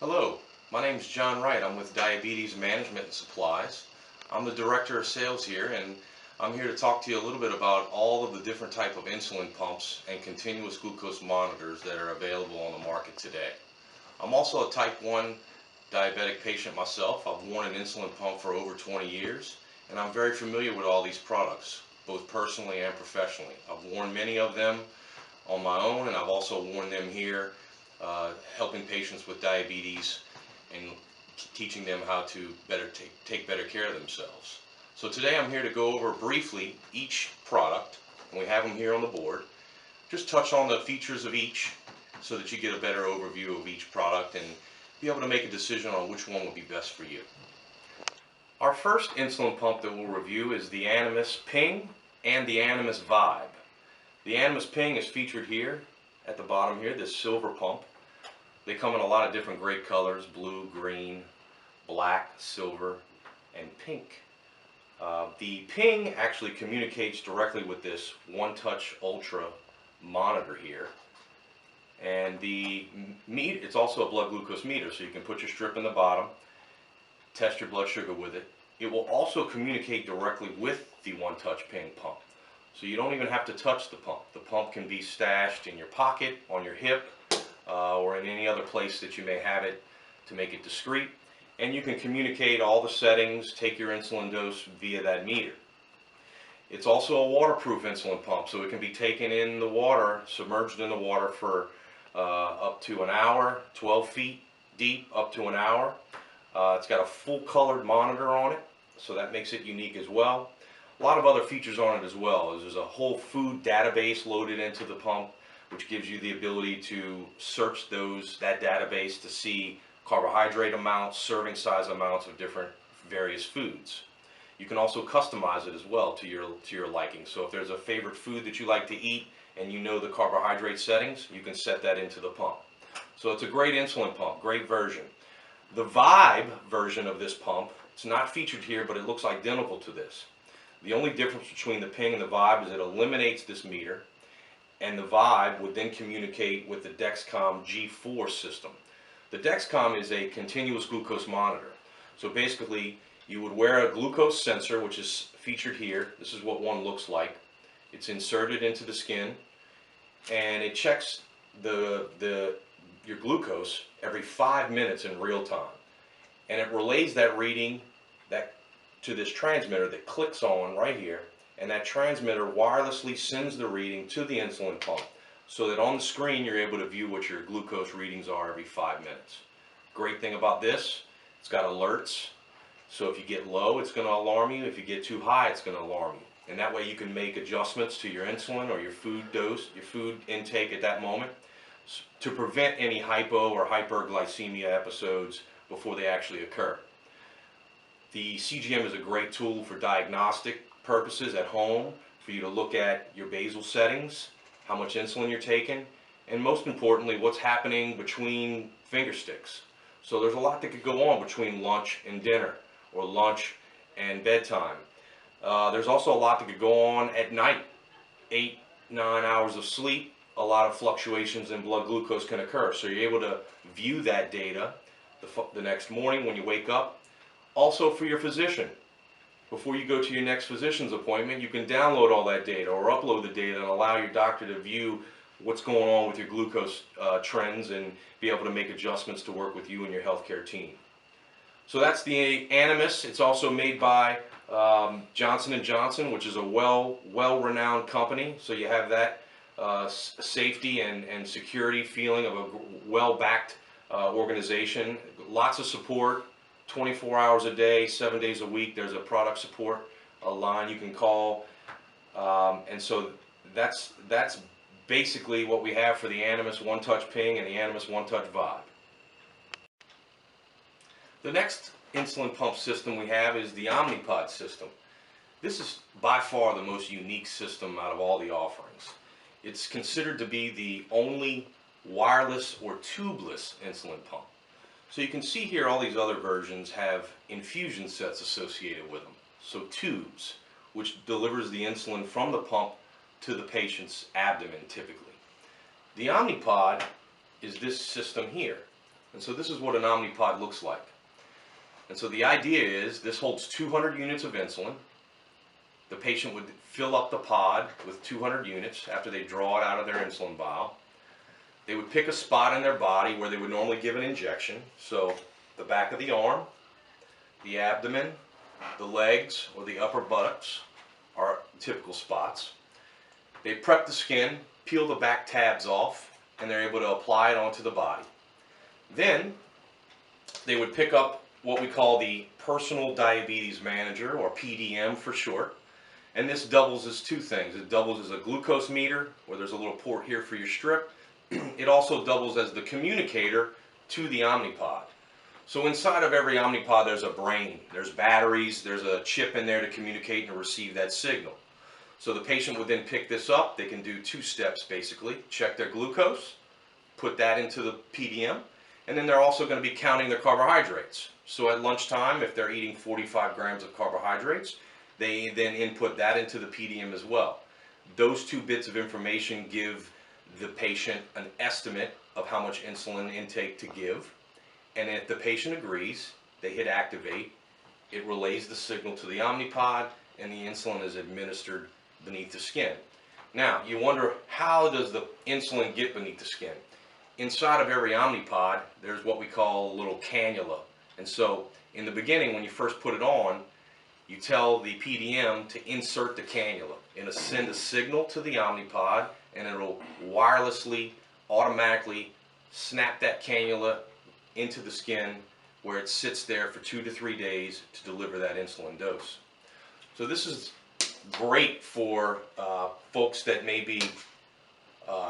Hello, my name is John Wright. I'm with Diabetes Management and Supplies. I'm the Director of Sales here, and I'm here to talk to you a little bit about all of the different type of insulin pumps and continuous glucose monitors that are available on the market today. I'm also a type 1 diabetic patient myself. I've worn an insulin pump for over 20 years, and I'm very familiar with all these products, both personally and professionally. I've worn many of them on my own, and I've also worn them here helping patients with diabetes and teaching them how to take better care of themselves. So today I'm here to go over briefly each product, and we have them here on the board. Just touch on the features of each so that you get a better overview of each product and be able to make a decision on which one would be best for you. Our first insulin pump that we'll review is the Animas Ping and the Animas Vibe. The Animas Ping is featured here at the bottom here, this silver pump. They come in a lot of different great colors: blue, green, black, silver, and pink. The Ping actually communicates directly with this One-Touch Ultra monitor here. And it's also a blood glucose meter, so you can put your strip in the bottom, test your blood sugar with it. It will also communicate directly with the One-Touch Ping pump. So you don't even have to touch the pump. The pump can be stashed in your pocket, on your hip, or in any other place that you may have it to make it discreet. And you can communicate all the settings, take your insulin dose via that meter. It's also a waterproof insulin pump, so it can be taken in the water, submerged in the water for up to an hour, 12 feet deep, up to an hour. It's got a full colored monitor on it, so that makes it unique as well. A lot of other features on it as well. There's a whole food database loaded into the pump, which gives you the ability to search that database to see carbohydrate amounts, serving size amounts of different various foods. You can also customize it as well to your liking. So if there's a favorite food that you like to eat and you know the carbohydrate settings, you can set that into the pump. So it's a great insulin pump, great version. The Vibe version of this pump, it's not featured here, but it looks identical to this. The only difference between the Ping and the Vibe is it eliminates this meter, and the Vibe would then communicate with the Dexcom G4 system. The Dexcom is a continuous glucose monitor. So basically, you would wear a glucose sensor, which is featured here. This is what one looks like. It's inserted into the skin, and it checks your glucose every 5 minutes in real time. And it relays that reading to this transmitter that clicks on right here, and that transmitter wirelessly sends the reading to the insulin pump so that on the screen you're able to view what your glucose readings are every 5 minutes. Great thing about this, it's got alerts. So if you get low, it's going to alarm you. If you get too high, it's going to alarm you. And that way you can make adjustments to your insulin or your food dose, your food intake at that moment, to prevent any hypo or hyperglycemia episodes before they actually occur. The CGM is a great tool for diagnostic purposes at home, for you to look at your basal settings, how much insulin you're taking, and most importantly, what's happening between finger sticks. So there's a lot that could go on between lunch and dinner, or lunch and bedtime. There's also a lot that could go on at night. 8-9 hours of sleep, a lot of fluctuations in blood glucose can occur. So you're able to view that data the next morning when you wake up. Also for your physician, before you go to your next physician's appointment, you can download all that data or upload the data and allow your doctor to view what's going on with your glucose trends and be able to make adjustments to work with you and your healthcare team. So that's the Animas. It's also made by Johnson & Johnson, which is a well-renowned company. So you have that safety and security feeling of a well-backed organization. Lots of support. 24 hours a day, 7 days a week. There's a product support line you can call, and so that's basically what we have for the Animas One-Touch Ping and the Animas One-Touch Vibe. The next insulin pump system we have is the Omnipod system. This is by far the most unique system out of all the offerings. It's considered to be the only wireless or tubeless insulin pump. So you can see here all these other versions have infusion sets associated with them. So tubes, which delivers the insulin from the pump to the patient's abdomen typically. The Omnipod is this system here. And so this is what an Omnipod looks like. And so the idea is this holds 200 units of insulin. The patient would fill up the pod with 200 units after they draw it out of their insulin vial. They would pick a spot in their body where they would normally give an injection. So the back of the arm, the abdomen, the legs, or the upper buttocks are typical spots. They prep the skin, peel the back tabs off, and they're able to apply it onto the body. Then they would pick up what we call the Personal Diabetes Manager, or PDM for short. And this doubles as two things. It doubles as a glucose meter, where there's a little port here for your strip. It also doubles as the communicator to the Omnipod. So inside of every Omnipod there's a brain, there's batteries, there's a chip in there to communicate and receive that signal. So the patient would then pick this up. They can do two steps basically. Check their glucose, put that into the PDM, and then they're also going to be counting their carbohydrates. So at lunchtime, if they're eating 45 grams of carbohydrates, they then input that into the PDM as well. Those two bits of information give the patient an estimate of how much insulin intake to give. And if the patient agrees, they hit activate. It relays the signal to the Omnipod, and the insulin is administered beneath the skin. Now, you wonder, how does the insulin get beneath the skin? Inside of every Omnipod, there's what we call a little cannula. And so, in the beginning, when you first put it on, you tell the PDM to insert the cannula. It'll send a signal to the Omnipod, and it'll wirelessly, automatically snap that cannula into the skin, where it sits there for 2 to 3 days to deliver that insulin dose. So this is great for folks that may be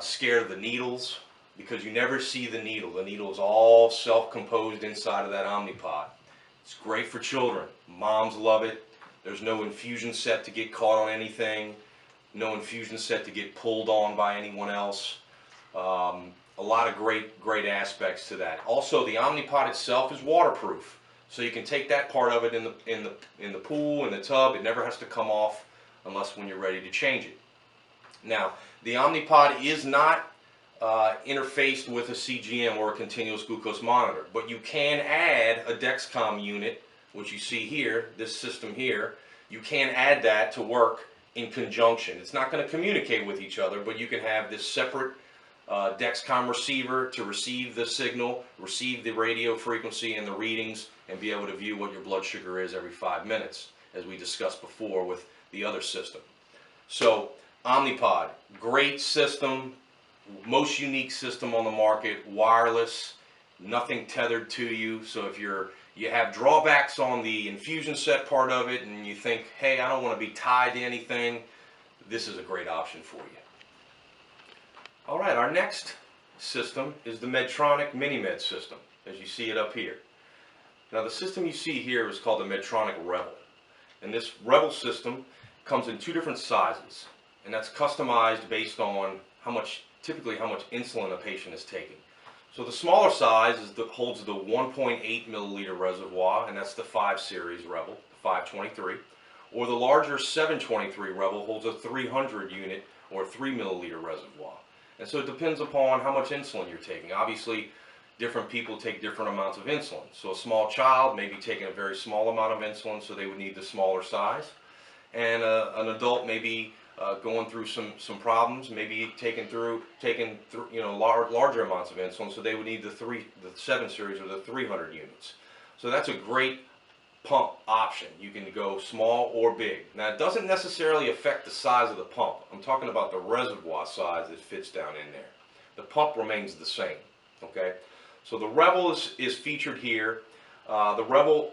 scared of the needles, because you never see the needle. The needle is all self-composed inside of that Omnipod. It's great for children. Moms love it. There's no infusion set to get caught on anything, no infusion set to get pulled on by anyone else. A lot of great aspects to that. Also, the Omnipod itself is waterproof, so you can take that part of it in the pool, in the tub. It never has to come off unless when you're ready to change it. Now, the Omnipod is not interfaced with a CGM or a continuous glucose monitor, but you can add a Dexcom unit, which you see here, this system here. You can add that to work in conjunction. It's not going to communicate with each other, but you can have this separate Dexcom receiver to receive the signal, receive the radio frequency and the readings, and be able to view what your blood sugar is every 5 minutes, as we discussed before with the other system. So Omnipod, great system, most unique system on the market, wireless, nothing tethered to you. So if you have drawbacks on the infusion set part of it and you think, hey, I don't want to be tied to anything, this is a great option for you. All right, our next system is the Medtronic MiniMed system, as you see it up here. Now the system you see here is called the Medtronic Rebel. And this Rebel system comes in two different sizes, and that's customized based on typically how much insulin a patient is taking. So the smaller size holds the 1.8 milliliter reservoir, and that's the 5 series Rebel, the 523. Or the larger 723 Rebel holds a 300 unit or 3 milliliter reservoir. And so it depends upon how much insulin you're taking. Obviously, different people take different amounts of insulin. So a small child may be taking a very small amount of insulin, so they would need the smaller size. And an adult may be going through some problems, maybe taking through larger amounts of insulin, so they would need the 7 series or the 300 units. So that's a great pump option. You can go small or big. Now it doesn't necessarily affect the size of the pump. I'm talking about the reservoir size that fits down in there. The pump remains the same. Okay, so the Rebel is featured here. The Rebel,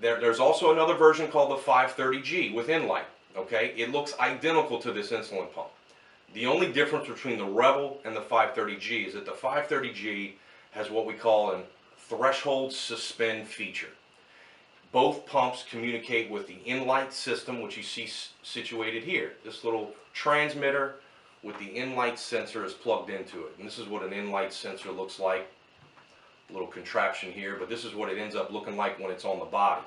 there's also another version called the 530G with Inlight. Okay, it looks identical to this insulin pump. The only difference between the Rebel and the 530G is that the 530G has what we call a threshold suspend feature. Both pumps communicate with the Inlight system, which you see situated here. This little transmitter with the Inlight sensor is plugged into it. And this is what an Inlight sensor looks like. A little contraption here, but this is what it ends up looking like when it's on the body.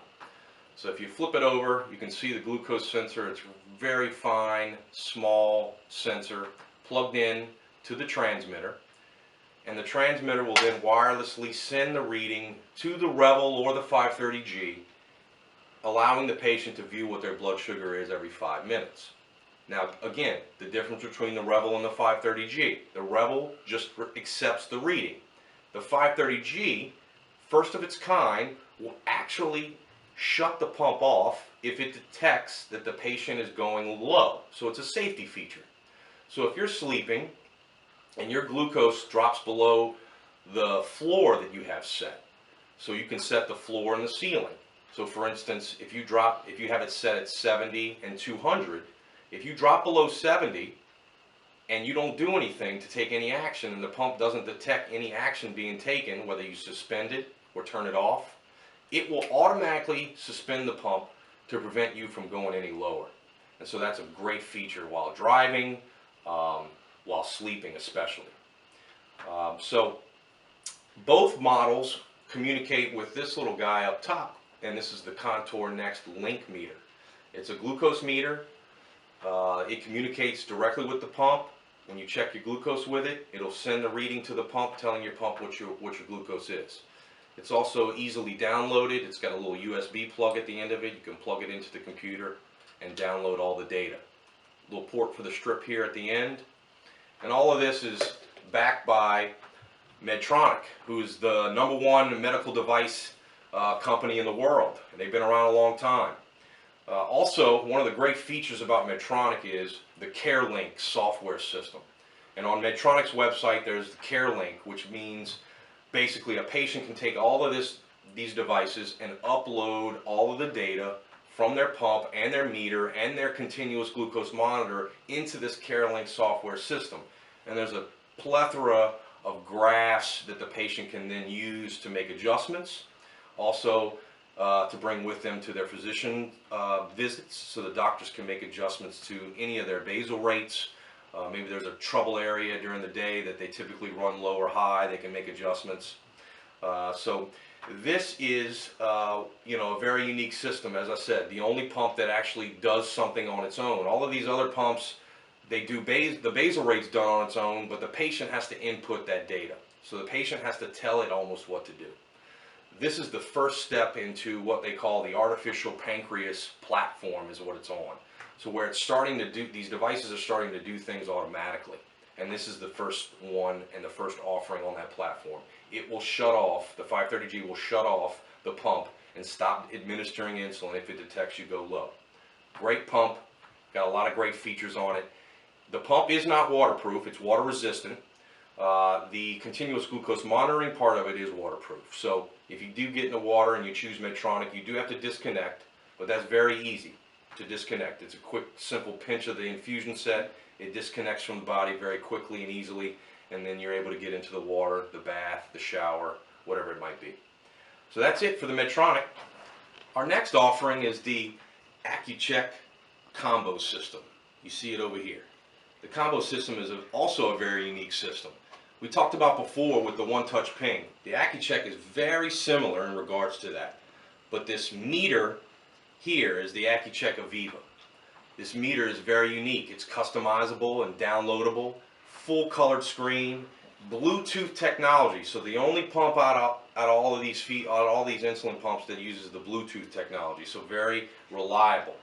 So if you flip it over, you can see the glucose sensor. It's very fine, small sensor plugged in to the transmitter. and the transmitter will then wirelessly send the reading to the Revel or the 530G, allowing the patient to view what their blood sugar is every 5 minutes. Now, again, the difference between the Revel and the 530G. The Revel just accepts the reading. The 530G, first of its kind, will actually shut the pump off if it detects that the patient is going low. So it's a safety feature. So if you're sleeping and your glucose drops below the floor that you have set, so you can set the floor and the ceiling. So for instance, if you have it set at 70 and 200, if you drop below 70 and you don't do anything to take any action, and the pump doesn't detect any action being taken, whether you suspend it or turn it off, it will automatically suspend the pump to prevent you from going any lower. And so that's a great feature while driving, while sleeping especially. So both models communicate with this little guy up top, and this is the Contour Next Link meter. It's a glucose meter. It communicates directly with the pump. When you check your glucose with it, it'll send the reading to the pump telling your pump what your glucose is. It's also easily downloaded. It's got a little USB plug at the end of it. You can plug it into the computer and download all the data. Little port for the strip here at the end. And all of this is backed by Medtronic, who's the #1 medical device company in the world. And they've been around a long time. Also, one of the great features about Medtronic is the CareLink software system. And on Medtronic's website, there's the CareLink, which means basically a patient can take all of these devices and upload all of the data from their pump and their meter and their continuous glucose monitor into this CareLink software system. And there's a plethora of graphs that the patient can then use to make adjustments. Also, to bring with them to their physician visits, so the doctors can make adjustments to any of their basal rates. Maybe there's a trouble area during the day that they typically run low or high. They can make adjustments. So this is, a very unique system. As I said, the only pump that actually does something on its own. All of these other pumps, they do the basal rate's done on its own, but the patient has to input that data. So the patient has to tell it almost what to do. This is the first step into what they call the artificial pancreas platform, is what it's on. So where it's starting to do, these devices are starting to do things automatically. And this is the first one and the first offering on that platform. It will shut off, the 530G will shut off the pump and stop administering insulin if it detects you go low. Great pump, got a lot of great features on it. The pump is not waterproof, it's water resistant. The continuous glucose monitoring part of it is waterproof. So if you do get in the water and you choose Medtronic, you do have to disconnect, but that's very easy to disconnect. It's a quick, simple pinch of the infusion set. It disconnects from the body very quickly and easily, and then you're able to get into the water, the bath, the shower, whatever it might be. So that's it for the Medtronic. Our next offering is the Accu-Check combo system. You see it over here. The combo system is also a very unique system. We talked about before with the one-touch ping. The Accu-Check is very similar in regards to that. But this meter here is the Accu-Check Aviva. This meter is very unique. It's customizable and downloadable, full colored screen, Bluetooth technology. So the only pump out of all of these insulin pumps that uses the Bluetooth technology. So very reliable.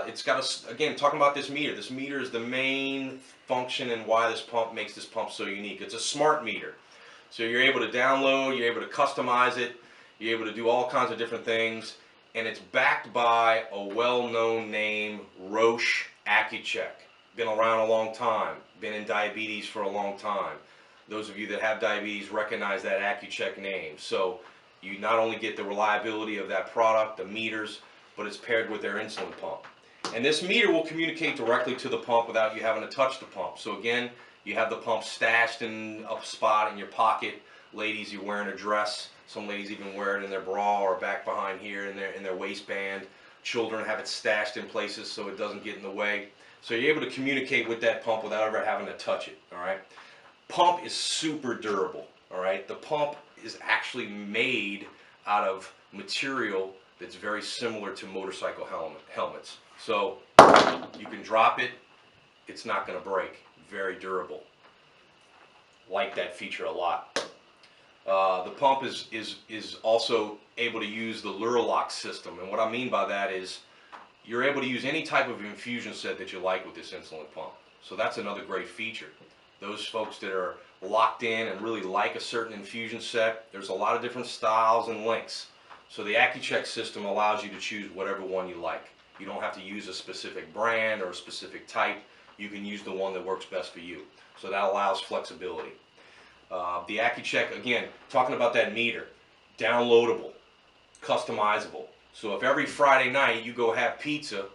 It's got again, talking about this meter is the main function and why this pump makes this pump so unique. It's a smart meter. So you're able to download, you're able to customize it, you're able to do all kinds of different things, and it's backed by a well-known name, Roche Accu-Check. Been around a long time, been in diabetes for a long time. Those of you that have diabetes recognize that Accu-Check name. So you not only get the reliability of that product, the meters, but it's paired with their insulin pump. And this meter will communicate directly to the pump without you having to touch the pump. So again, you have the pump stashed in a spot in your pocket. Ladies, you're wearing a dress. Some ladies even wear it in their bra or back behind here in their waistband. Children have it stashed in places so it doesn't get in the way. So you're able to communicate with that pump without ever having to touch it, all right? Pump is super durable, all right? The pump is actually made out of material that's very similar to motorcycle helmets. So you can drop it, it's not going to break. Very durable. like that feature a lot. The pump is also able to use the Luralock system, and what I mean by that is you're able to use any type of infusion set that you like with this insulin pump. So that's another great feature. Those folks that are locked in and really like a certain infusion set, there's a lot of different styles and lengths. So the AccuCheck system allows you to choose whatever one you like. You don't have to use a specific brand or a specific type. You can use the one that works best for you. So that allows flexibility. The AccuCheck, again, talking about that meter, downloadable, customizable. So if every Friday night you go have pizza,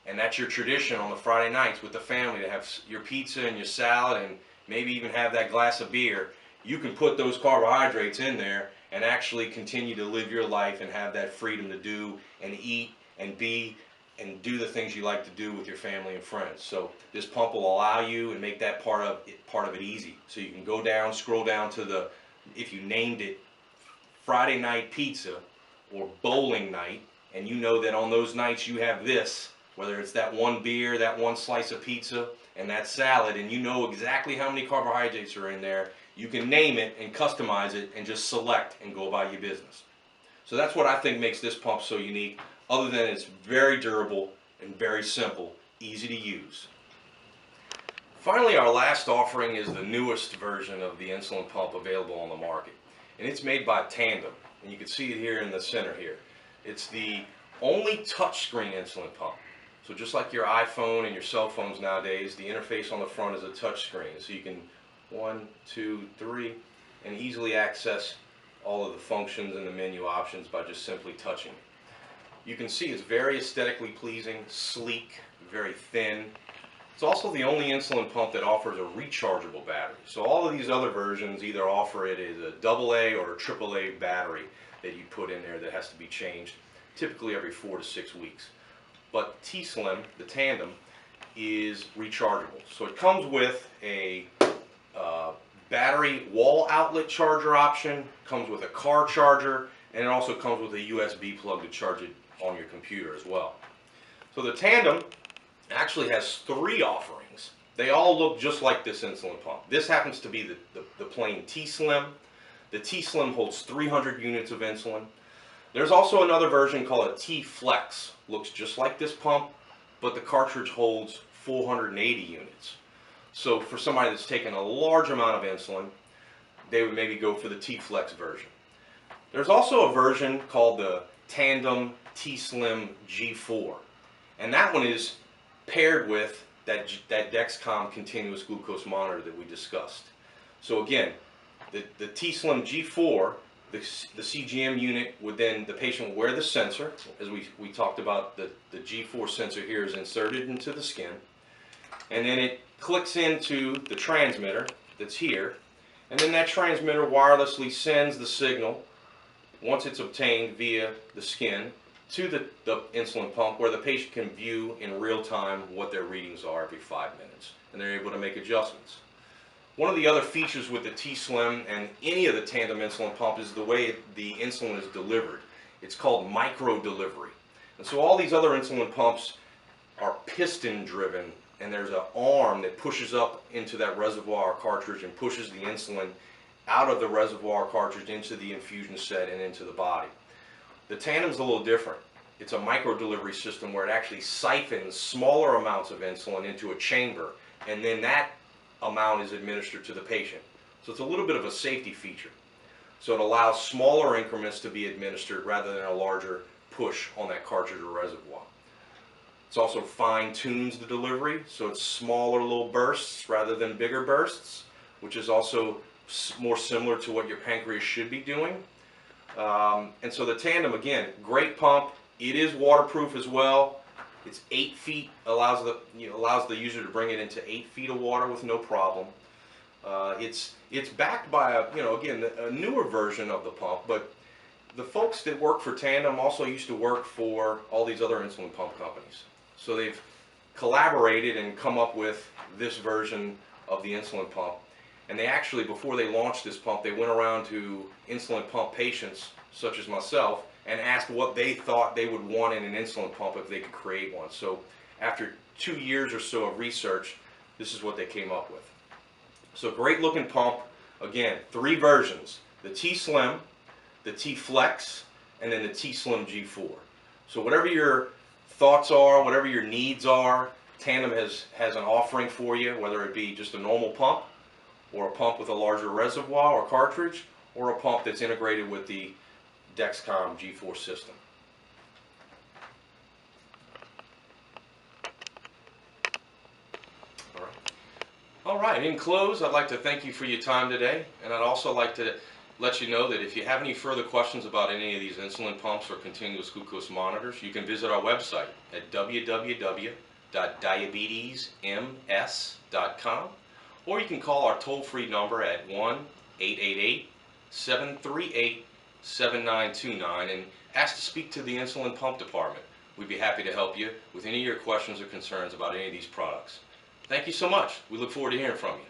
and that's your tradition on the Friday nights with the family to have your pizza and your salad and maybe even have that glass of beer, you can put those carbohydrates in there and actually continue to live your life and have that freedom to do and eat and be and do the things you like to do with your family and friends. So this pump will allow you and make that part of it easy. So you can go down, scroll down to the, if you named it Friday night pizza or bowling night, and you know that on those nights you have this, whether it's that one beer, that one slice of pizza, and that salad, and you know exactly how many carbohydrates are in there, you can name it and customize it and just select and go about your business. So that's what I think makes this pump so unique, other than it's very durable and very simple, easy to use. Finally, our last offering is the newest version of the insulin pump available on the market. And it's made by Tandem, and you can see it here in the center here. It's the only touchscreen insulin pump. So just like your iPhone and your cell phones nowadays, the interface on the front is a touch screen. So you can 1, 2, 3 and easily access all of the functions and the menu options by just simply touching it. You can see it's very aesthetically pleasing, sleek, very thin. It's also the only insulin pump that offers a rechargeable battery. So all of these other versions either offer it as a AA or a AAA battery that you put in there that has to be changed typically every 4 to 6 weeks. But T-Slim, the Tandem, is rechargeable. So it comes with a battery wall outlet charger option, comes with a car charger, and it also comes with a USB plug to charge it on your computer as well. So the Tandem actually has 3 offerings. They all look just like this insulin pump. This happens to be the plain T-Slim. The T-Slim holds 300 units of insulin. There's also another version called a T-Flex. Looks just like this pump, but the cartridge holds 480 units. So for somebody that's taking a large amount of insulin, they would maybe go for the T-Flex version. There's also a version called the Tandem T-Slim G4, and that one is paired with that Dexcom continuous glucose monitor that we discussed. So again, the T-Slim G4, the CGM unit would then, the patient will wear the sensor, as we talked about, the G4 sensor here is inserted into the skin, and then it clicks into the transmitter that's here, and then that transmitter wirelessly sends the signal, once it's obtained via the skin, to the insulin pump, where the patient can view in real time what their readings are every 5 minutes, and they're able to make adjustments. One of the other features with the T-Slim and any of the Tandem insulin pump is the way the insulin is delivered. It's called micro delivery. And so all these other insulin pumps are piston driven, and there's an arm that pushes up into that reservoir cartridge and pushes the insulin out of the reservoir cartridge into the infusion set and into the body. The Tandem's a little different. It's a micro delivery system where it actually siphons smaller amounts of insulin into a chamber, and then that amount is administered to the patient. So it's a little bit of a safety feature. So it allows smaller increments to be administered rather than a larger push on that cartridge or reservoir. It's also fine-tunes the delivery, so it's smaller little bursts rather than bigger bursts, which is also more similar to what your pancreas should be doing. And so the Tandem, again, great pump. It is waterproof as well. It's 8 feet, allows the user to bring it into 8 feet of water with no problem. It's backed by a newer version of the pump, but the folks that work for Tandem also used to work for all these other insulin pump companies. So they've collaborated and come up with this version of the insulin pump. And they actually, before they launched this pump, they went around to insulin pump patients, such as myself, and asked what they thought they would want in an insulin pump if they could create one. So after 2 years or so of research, this is what they came up with. So great looking pump, Again, 3 versions: the T-Slim, the T-Flex, and then the T-Slim G4. So whatever your thoughts are, whatever your needs are, Tandem has an offering for you, whether it be just a normal pump, or a pump with a larger reservoir or cartridge, or a pump that's integrated with the Dexcom G4 system. All right, in close, I'd like to thank you for your time today, and I'd also like to let you know that if you have any further questions about any of these insulin pumps or continuous glucose monitors, you can visit our website at www.diabetesms.com, or you can call our toll-free number at 1-888-738-7929 and ask to speak to the insulin pump department. We'd be happy to help you with any of your questions or concerns about any of these products. Thank you so much. We look forward to hearing from you.